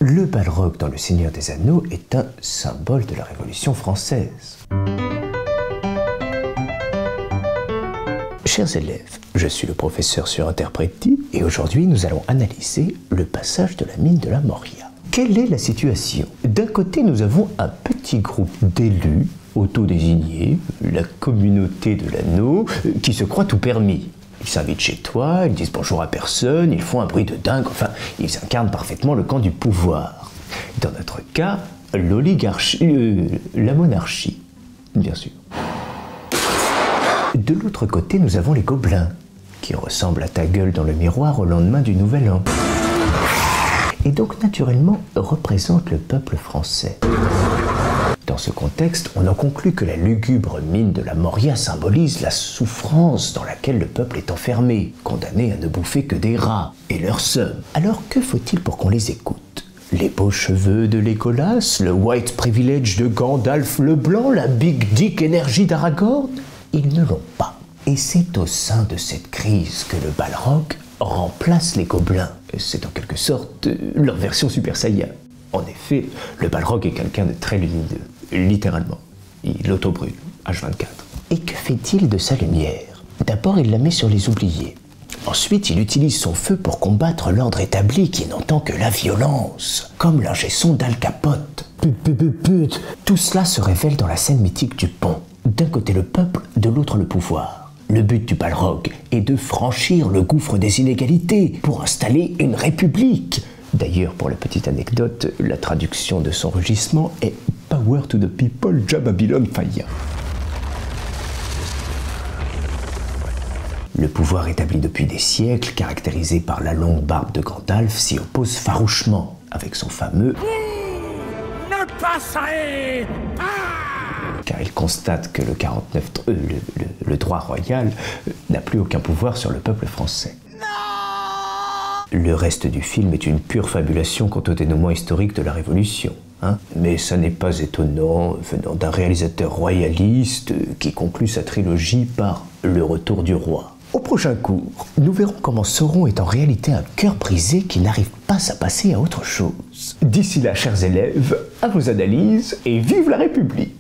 Le balrog dans Le Seigneur des Anneaux est un symbole de la Révolution française. Chers élèves, je suis le professeur sur Interpretti et aujourd'hui nous allons analyser le passage de la mine de la Moria. Quelle est la situation? D'un côté, nous avons un petit groupe d'élus autodésignés, la communauté de l'anneau, qui se croient tout permis. Ils s'invitent chez toi, ils disent bonjour à personne, ils font un bruit de dingue, enfin, ils incarnent parfaitement le camp du pouvoir. Dans notre cas, l'oligarchie, la monarchie, bien sûr. De l'autre côté, nous avons les gobelins, qui ressemblent à ta gueule dans le miroir au lendemain du Nouvel An. Et donc, naturellement, représentent le peuple français. Dans ce contexte, on en conclut que la lugubre mine de la Moria symbolise la souffrance dans laquelle le peuple est enfermé, condamné à ne bouffer que des rats et leur somme. Alors que faut-il pour qu'on les écoute? Les beaux cheveux de Legolas, le white privilege de Gandalf le Blanc, la big dick énergie d'Aragorn? Ils ne l'ont pas. Et c'est au sein de cette crise que le balrog remplace les gobelins. C'est en quelque sorte leur version Super Saiyan. En effet, le balrog est quelqu'un de très lumineux, littéralement. Il auto-brûle, H24. Et que fait-il de sa lumière? D'abord, il la met sur les oubliés. Ensuite, il utilise son feu pour combattre l'ordre établi qui n'entend que la violence, comme l'ingé son d'Al Capote. Tout cela se révèle dans la scène mythique du pont. D'un côté le peuple, de l'autre le pouvoir. Le but du balrog est de franchir le gouffre des inégalités pour installer une république. D'ailleurs, pour la petite anecdote, la traduction de son rugissement est « Power to the people, Jah Babylon Fire ». Le pouvoir établi depuis des siècles, caractérisé par la longue barbe de Gandalf, s'y oppose farouchement, avec son fameux « Ne passerez pas !» car il constate que le droit royal n'a plus aucun pouvoir sur le peuple français. Le reste du film est une pure fabulation quant au dénouement historique de la Révolution. Mais ça n'est pas étonnant venant d'un réalisateur royaliste qui conclut sa trilogie par Le Retour du Roi. Au prochain cours, nous verrons comment Sauron est en réalité un cœur brisé qui n'arrive pas à passer à autre chose. D'ici là, chers élèves, à vos analyses et vive la République!